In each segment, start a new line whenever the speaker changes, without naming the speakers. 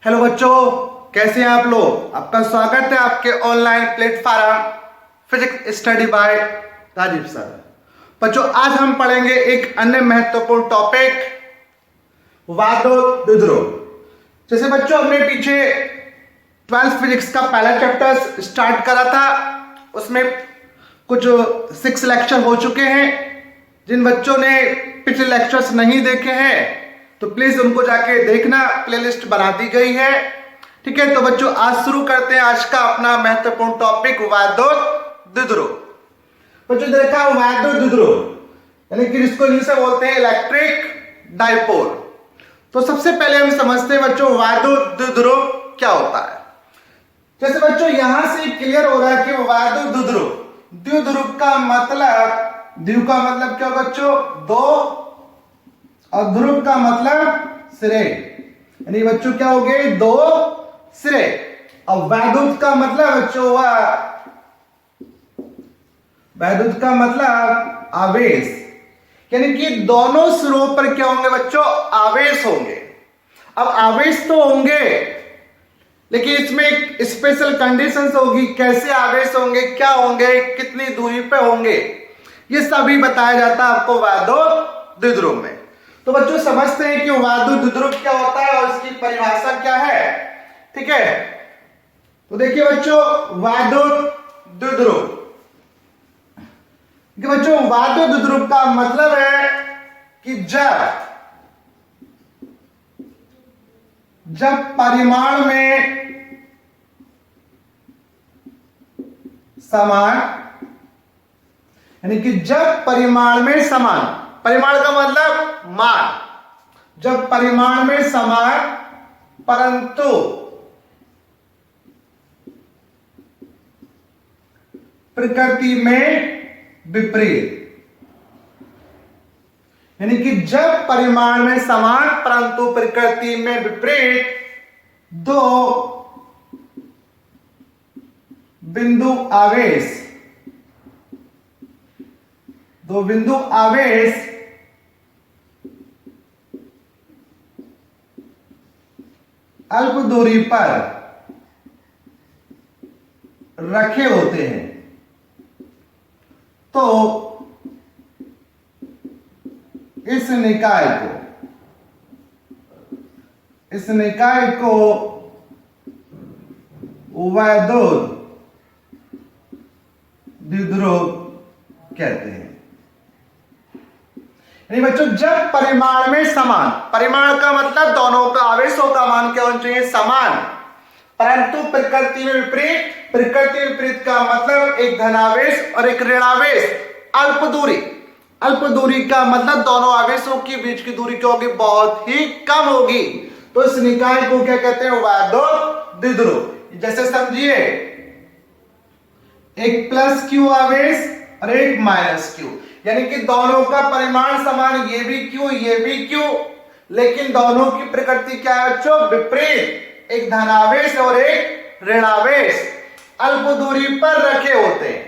Hello बच्चों, कैसे हैं आप लोग। आपका स्वागत है आपके online platform physics study by Rajeev sir. बच्चों, आज हम पढ़ेंगे एक अन्य महत्वपूर्ण टॉपिक, वादोद्रुव। जैसे बच्चों हमने पीछे 12th फिजिक्स का पहला चैप्टर स्टार्ट करा था, उसमें कुछ 6 लेक्चर हो चुके हैं। जिन बच्चों ने पिछले लेक्चर्स नहीं देखे हैं तो प्लीज उनको जाके देखना, प्लेलिस्ट बना दी गई है। ठीक है, तो बच्चों आज शुरू करते हैं आज का अपना महत्वपूर्ण टॉपिक, वादोद्रुव। बच्चों देखा वादोद्रुव यानी कि जिसको इंग्लिश में बोलते हैं इलेक्ट्रिक डाइपोल। तो सबसे पहले हम समझते हैं बच्चों वादोद्रुव क्या होता है। जैसे बच्चों यहां से क्लियर हो रहा है कि वादोद्रुव, द्विध्रुव का मतलब, द्विध्रुव का मतलब क्या बच्चों, दो, और ध्रुव का मतलब सिरे, यानी बच्चों क्या हो गए, दो सिरे। और वैद्युत का मतलब बच्चों हुआ, वैद्युत का मतलब आवेश, यानी कि दोनों सिरों पर क्या होंगे बच्चों, आवेश होंगे। अब आवेश तो होंगे लेकिन इसमें एक स्पेशल कंडीशंस होगी, कैसे आवेश होंगे, क्या होंगे, कितनी दूरी पे होंगे, ये सभी बताया जाता है आपको वादोद्रुव में। तो बच्चों समझते हैं कि वादोद्रुव क्या होता है और इसकी परिभाषा क्या है। ठीक है, तो देखिए बच्चों वादोद्रुव, बच्चों वादोद्रुव का मतलब है कि जब परिमाण में समान, यानी कि जब परिमाण में समान, परिमाण का मतलब मान, जब परिमाण में समान परंतु प्रकृति में विपरीत, यानी कि जब परिमाण में समान परंतु प्रकृति में विपरीत दो बिंदु आवेश, दो बिंदु आवेश अल्प दूरी पर रखे होते हैं तो इस निकाय को वादोद्रुव कहते हैं। यानी बच्चों जब परिमाण में समान, परिमाण का मतलब दोनों का आवेशों का मान क्या होना चाहिए, समान, परंतु प्रकृति में विपरीत, प्रकृति में विपरीत का मतलब एक धनावेश और एक ऋणावेश, अल्प दूरी, अल्प दूरी का मतलब दोनों आवेशों के बीच की दूरी क्या होगी, बहुत ही कम होगी। तो इस निकाय को क्या कहते हैं, वादोद्रुव। जैसे समझिए एक प्लस क्यू आवेश और एक माइनस क्यू, यानी कि दोनों का परिमाण समान, ये भी क्यू ये भी क्यू, लेकिन दोनों की प्रकृति क्या है बच्चों, विपरीत, एक धनावेश और एक ऋणावेश अल्प दूरी पर रखे होते हैं।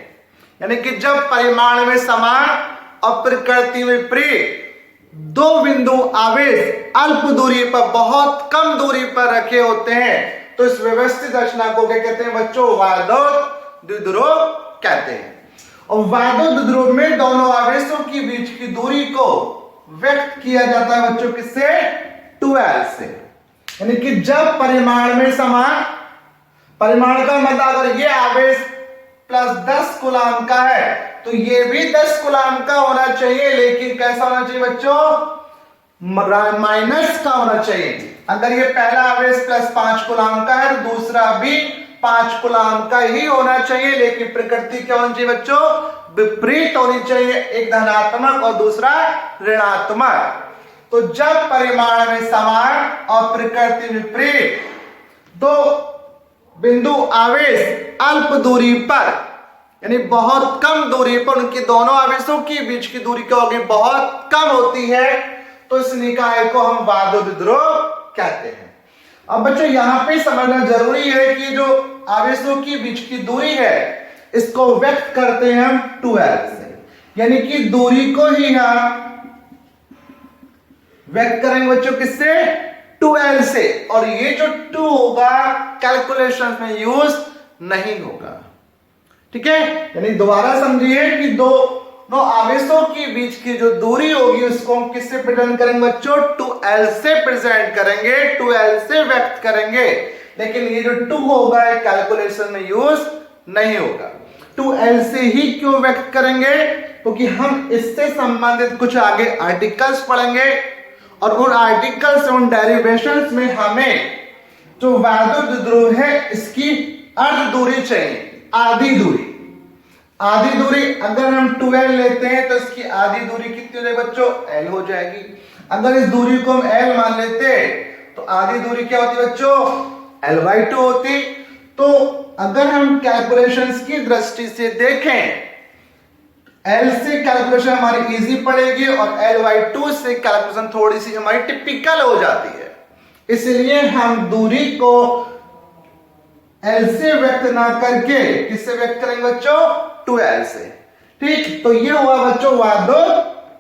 यानी कि जब परिमाण में समान और प्रकृति में विपरीत दो बिंदु आवेश अल्प दूरी पर, बहुत कम दूरी पर रखे होते हैं तो इस व्यवस्थित रचना को क्या कहते हैं बच्चों, वादोद्रुव कहते हैं। और वादोद्रुव में दोनों आवेशों के बीच की दूरी को व्यक्त किया जाता है बच्चों किससे, 2L से। यानी कि जब परिमाण में समान, परिमाण का मतलब अगर ये आवेश प्लस 10 कूलाम का है तो ये भी 10 कूलाम का होना चाहिए, लेकिन कैसा होना चाहिए बच्चों, माइनस का होना चाहिए। अगर ये पहला आवेश प्लस 5 कूलाम का है तो दूसरा भी 5 कूलाम का ही होना चाहिए, लेकिन प्रकृति क्या होनी चाहिए बच्चों, विपरीत होनी चाहिए, एक धनात्मक और दूसरा ऋणात्मक। तो जब परिमाण में समान और प्रकृति विपरीत दो बिंदु आवेश अल्प दूरी पर, यानी बहुत कम दूरी पर, उनकी दोनों आवेशों के बीच की दूरी क्या होगी, बहुत कम होती है, तो इस निकाय को हम वादोद्रुव कहते हैं। अब बच्चों यहां पे समझना जरूरी है कि जो आवेशों के बीच की दूरी है इसको व्यक्त करते हैं हम 2L से, यानी कि दूरी को ही हम व्यक्त करेंगे बच्चों किससे, 2l से, और ये जो 2 होगा कैलकुलेशन में यूज नहीं होगा। ठीक है, यानी दोबारा समझिए कि दोनों आवेशों के बीच की जो दूरी होगी उसको हम किससे प्रेजेंट करेंगे बच्चों? 2l से प्रेजेंट करेंगे, 2l से व्यक्त करेंगे। लेकिन ये जो 2 होगा कैलकुलेशन में यूज नहीं होगा। 2l से ही क्यों व्यक्त करेंगे? क्योंकि हम इससे संबंधित कुछ आगे आर्टिकल्स पढ़ेंगे और उन आर्टिकल्स उन डेरिवेशंस में हमें जो वैद्युत द्विध्रुव है इसकी अर्ध दूरी चाहिए, आधी दूरी। आधी दूरी अगर हम 2l लेते हैं तो इसकी आधी दूरी कितनी हो जाएगी बच्चों? l हो जाएगी। अगर इस दूरी को हम l मान लेते तो आधी दूरी क्या होती बच्चों? l/2 होती। तो अगर हम कैलकुलेशंस की दृष्टि से देखें, L से कैलकुलेशन हमारी इजी पड़ेगी और L/2 से कैलकुलेशन थोड़ी सी हमारी टिपिकल हो जाती है। इसलिए हम दूरी को L से व्यक्त ना करके किससे व्यक्त करेंगे बच्चों? 2l से। ठीक, तो ये हुआ बच्चों वैद्युत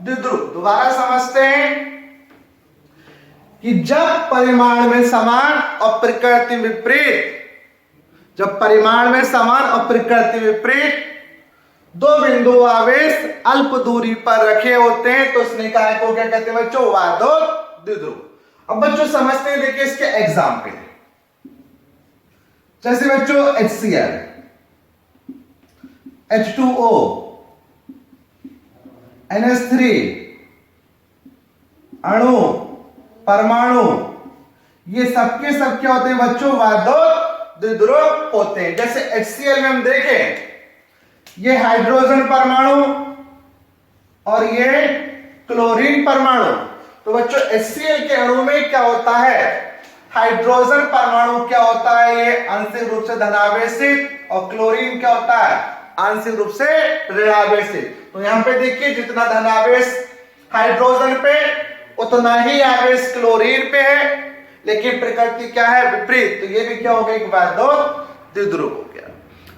द्विध्रुव। दोबारा समझते हैं कि जब परिमाण में समान और प्रकृति विपरीत, जब परिमाण में समान और प्रकृति विपरीत दो बिंदु आवेश अल्प दूरी पर रखे होते हैं तो उस निकाय को क्या कहते हैं बच्चों? वैद्युत द्विध्रुव। अब बच्चों समझते हैं, देखिए इसके एग्जाम्पल, जैसे बच्चों HCl, H2O, NH3, अणु, परमाणु, ये सबके सब क्या होते हैं बच्चों? वैद्युत द्विध्रुव होते हैं। जैसे HCl में हम देखें, ये हाइड्रोजन परमाणु और ये क्लोरीन परमाणु। तो बच्चों HCl के अणु में क्या होता है? हाइड्रोजन परमाणु क्या होता है? ये आंशिक रूप से धनावेशित, और क्लोरीन क्या होता है? आंशिक रूप से ऋणावेशित। तो यहां पे देखिए जितना धनावेश हाइड्रोजन पे उतना ही आवेश क्लोरीन पे है, लेकिन प्रकृति क्या है? विपरीत। तो ये भी क्या हो गया? एक वैद्युत द्विध्रुव हो गया।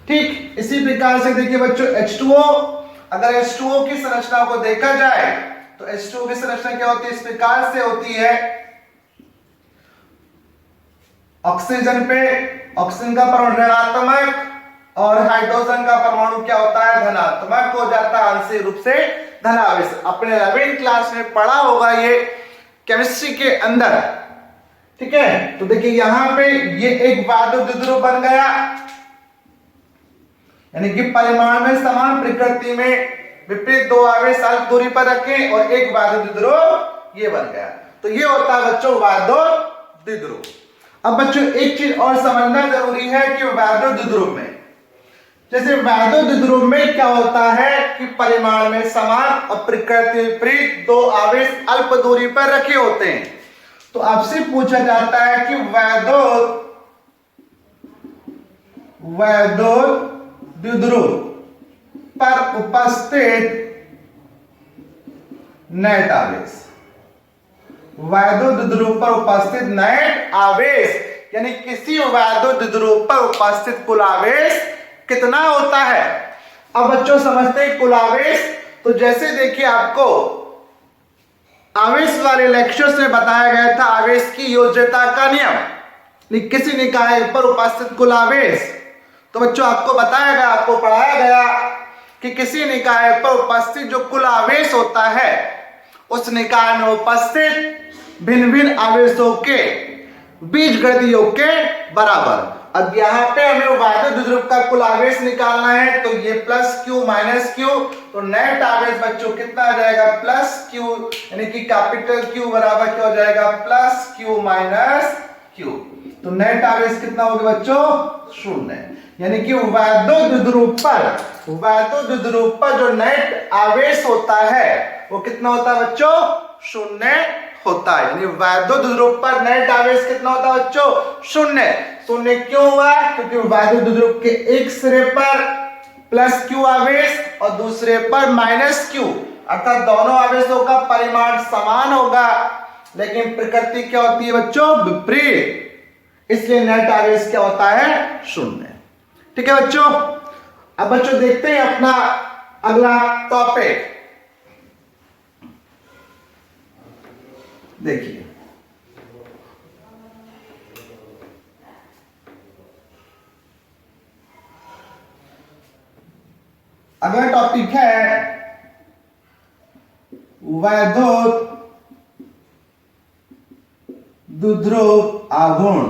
ठीक, इसी प्रकार से देखिए बच्चों H2O, अगर H2O की संरचना को देखा जाए तो H2O की संरचना क्या होती है? इस प्रकार से होती है। ऑक्सीजन पे ऑक्सीजन का परमाणु ऋणात्मक और हाइड्रोजन का परमाणु क्या होता है? धनात्मक हो जाता है, आंशिक रूप से धनावेश। अपने 11th क्लास में पढ़ा होगा ये केमिस्ट्री के अंदर। ठीक है, तो देखिए यहां पे ये एक वैद्युत द्विध्रुव बन गया, यानी कि परिमाण में समान प्रकृति में विपरीत दो आवेश अल्प दूरी पर रखें और एक वैद्युत द्विध्रुव ये बन गया। तो ये होता है बच्चों वैद्युत द्विध्रुव। अब बच्चों एक चीज और समझना जरूरी है कि वैद्युत द्विध्रुव में, जैसे वैद्युत द्विध्रुव में क्या होता है कि परिमाण में समान और प्रकृति विपरीत दो आवेश अल्प दूरी पर रखे होते हैं। तो आपसे पूछा जाता है कि वैद्युत द्विध्रुव पर उपस्थित नेट आवेश, वैद्युत द्विध्रुव पर उपस्थित नेट आवेश, यानी किसी वैद्युत द्विध्रुव पर उपस्थित कुल आवेश कितना होता है। अब बच्चों समझते हैं कुल आवेश। तो जैसे देखिए आपको आवेश वाले लेक्चर्स में बताया गया था आवेश की योज्यता का नियम, किसी निकाय पर उपस्थित कुल आवेश। तो बच्चों आपको बताया गया, आपको पढ़ाया गया कि किसी निकाय पर उपस्थित जो कुल आवेश होता है उस निकाय में उपस्थित भिन्न भिन्न आवेशों के बीजगणितीय योग के बराबर। अब यहाँ पे हमें वैद्युत द्विध्रुव का कुल आवेश निकालना है, तो ये प्लस क्यू माइनस क्यू, तो नेट आवेश बच्चों कितना आ जाएगा? प्लस क्यू, यानी कि कैपिटल क्यू बराबर क्या हो जाएगा? Plus Q minus Q. तो नेट आवेश कितना हो गया बच्चों? 0। यानी कि वैद्युत द्विध्रुव पर जो नेट आवेश होता है वो कितना होता है बच्चों? 0 होता है। यानी वैद्युत द्विध्रुव पर नेट आवेश कितना होता है बच्चों? 0। 0 क्यों हुआ? क्योंकि वैद्युत द्विध्रुव के एक सिरे पर प्लस क्यू आवेश और दूसरे पर माइनस क्यू, अर्थात दोनों आवेशों का परिमाण समान होगा, लेकिन प्रकृति क्या होती है बच्चों? विपरीत। इसलिए नेट आवेश क्या होता है? 0। ठीक है बच्चों। अब बच्चों देखते हैं अपना अगला टॉपिक। देखिए टॉपिक है वैद्युत द्विध्रुव आघूर्ण।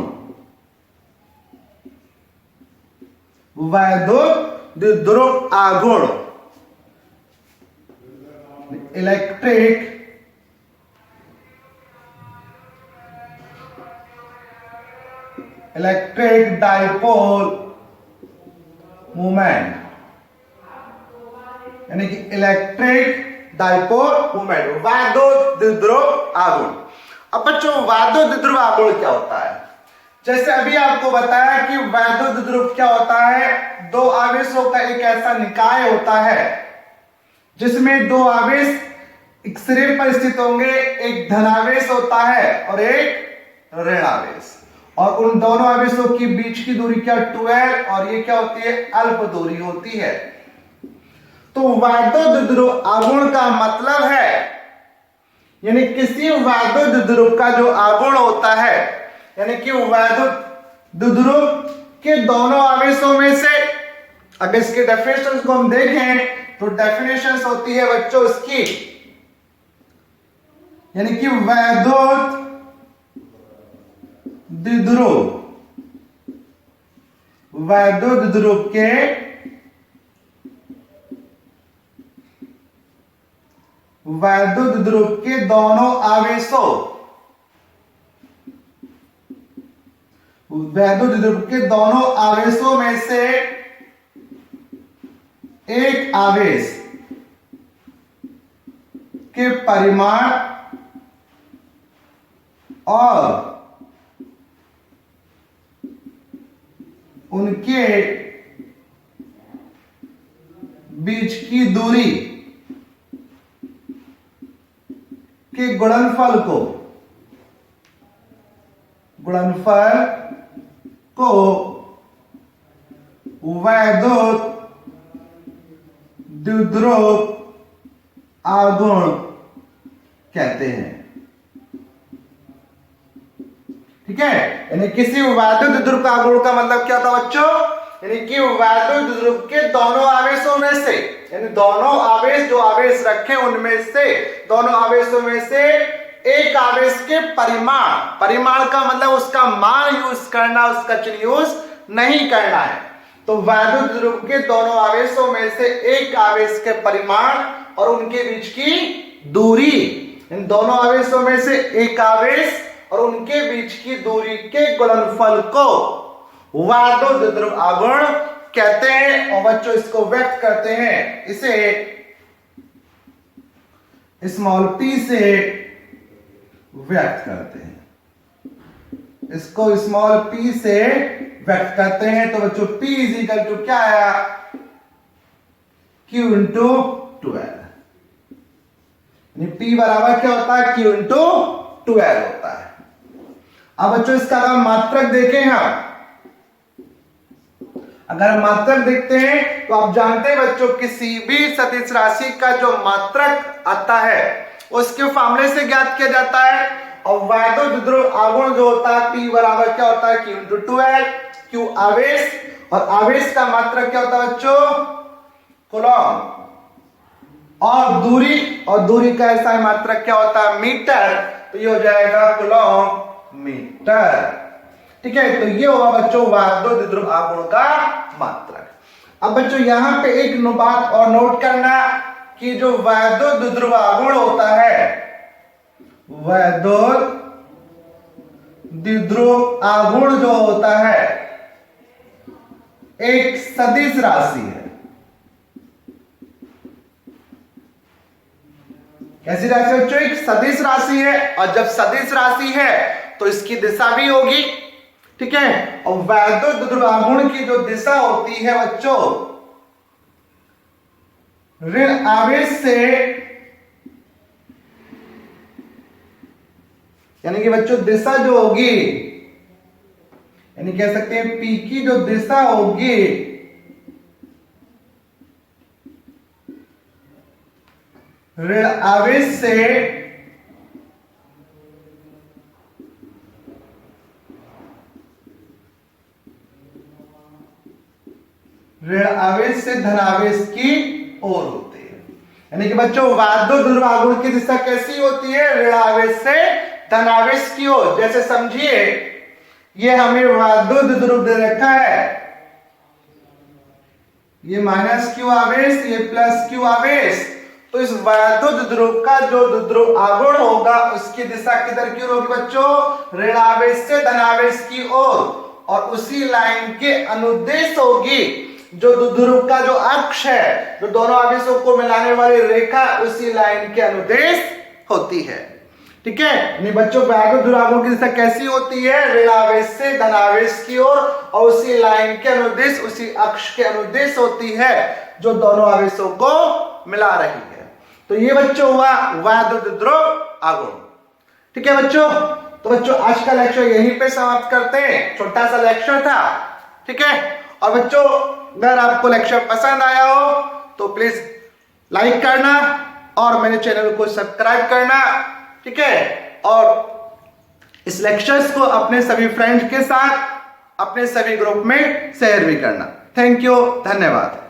वैद्युत द्विध्रुव आघूर्ण, इलेक्ट्रिक डाइपोल मूवमेंट, यानी कि इलेक्ट्रिक डाइपोल मूवमेंट, वैद्युत द्विध्रुव आघूर्ण। अब बच्चों वैद्युत द्विध्रुव आघूर्ण क्या होता है? जैसे अभी आपको बताया कि वैद्युत द्विध्रुव क्या होता है, दो आवेशों का एक ऐसा निकाय होता है जिसमें दो आवेश एक सिरे पर स्थित होंगे, एक धनावेश होता है और एक ऋण आवेश, और उन दोनों आवेशों के बीच की दूरी क्या 12, और ये क्या होती है, अल्प दूरी होती है। तो वैद्युत द्विध्रुव आघूर्ण का मतलब है, यानी किसी वैद्युत द्विध्रुव का जो आघूर्ण होता है, यानी कि वैद्युत द्विध्रुव के दोनों आवेशों में से, अगर इसके डेफिनेशंस को हम देखें तो डेफिनेशंस होती है बच्चों इसकी, यानी कि वैद्युत द्विध्रुव के दोनों आवेशों, वैद्युत द्विध्रुव के दोनों आवेशों में से एक आवेश के परिमाण और उनके बीच की दूरी के गुणनफल को वैद्युत द्विध्रुव आघूर्ण कहते हैं। ठीक है, यानी किसी वैद्युत द्विध्रुव का आघूर्ण का मतलब क्या था बच्चों, यानी कि वैद्युत द्विध्रुव के दोनों आवेशों में से, यानी दोनों आवेश जो आवेश रखे उनमें से, दोनों आवेशों में से एक आवेश के परिमाण का मतलब उसका मान यूज करना, उसका चिन्ह यूज नहीं करना है। तो वैद्युत द्विध्रुव के दोनों आवेशों में से एक आवेश के परिमाण और उनके बीच की दूरी, इन दोनों आवेशों में से एक आवेश और उनके बीच की दूरी के गुणनफल को वैद्युत द्विध्रुव आघूर्ण कहते हैं। और बच्चों इसको व्यक्त करते हैं, इसे स्मॉल p से व्यक्त करते हैं, इसको स्मॉल p से व्यक्त करते हैं। तो बच्चों p इज इक्वल टू क्या आया, q इंटू 12, p बराबर क्या होता है, q इंटू 12 होता है। अब बच्चों इसका अगर मात्रक देखें हम, अगर मात्रक देखते हैं तो आप जानते हैं बच्चों किसी भी सदिश राशि का जो मात्रक आता है उसके फॉर्मूले से ज्ञात किया जाता है। और वैद्युत द्विध्रुव आघूर्ण जो होता है P बराबर क्या होता है, Q इंटू 12, Q आवेश, और आवेश का मात्रक क्या होता है बच्चों, कूलॉम, और दूरी का ऐसा मात्रक क्या होता है, मीटर, तो ये हो जाएगा कूलॉम मीटर। ठीक है, तो ये होगा बच्चों वैद्युत द्विध्रुव आघूर्ण का मात्रक। अब बच्चों यहां पे एक बात और नोट करना कि जो वैद्युत द्विध्रुव आघूर्ण होता है, वैद्युत द्विध्रुव आघूर्ण जो होता है एक सदिश राशि है। कैसी राशि बच्चों, एक सदिश राशि है, और जब सदिश राशि है तो इसकी दिशा भी होगी। ठीक है, और वैद्युत द्विध्रुव आघूर्ण की जो दिशा होती है बच्चों, ऋण आवेश से, यानी कि बच्चों दिशा जो होगी, यानी कह सकते हैं P की जो दिशा होगी ऋण आवेश से धनावेश की ओर होते हैं। यानी कि बच्चों वायुद्युत ध्रुव आघूर्ण की दिशा कैसी होती है? ऋणावेश से धनावेश की ओर। जैसे समझिए ये हमें वायुद्युत ध्रुव दे रखा है, ये माइनस क्यू आवेश, ये प्लस क्यू आवेश। तो इस वायुद्युत ध्रुव का जो ध्रुव आघूर्ण होगा उसकी दिशा किधर की ओर होगी बच्चों? ऋणावेश से धनावेश की ओर। और उसी लाइन के अनुदेश होगी जो ध्रुव का जो अक्ष है, जो दोनों आवेशों को मिलाने वाली रेखा, उसी लाइन के अनुदेश होती है। ठीक है, नहीं बच्चों वायुद्युत ध्रुव आघूर्ण की दिशा कैसी होती है? ऋणावेश से धनावेश की ओर, और उसी लाइन के अनुदेश, उसी अक्ष के अनुदेश होती है जो दोनों आवेशों को मिला रही है। तो ये बच्चों हुआ वायुद्युत ध्रुव आघूर्ण। ठीक है बच्चों, तो बच्चों आज का लेक्चर यहीं पे समाप्त करते हैं। छोटा सा लेक्चर था। ठीक है, और बच्चों अगर आपको लेक्चर पसंद आया हो तो प्लीज लाइक करना और मेरे चैनल को सब्सक्राइब करना। ठीक है, और इस लेक्चर्स को अपने सभी फ्रेंड्स के साथ, अपने सभी ग्रुप में शेयर भी करना। थैंक यू, धन्यवाद।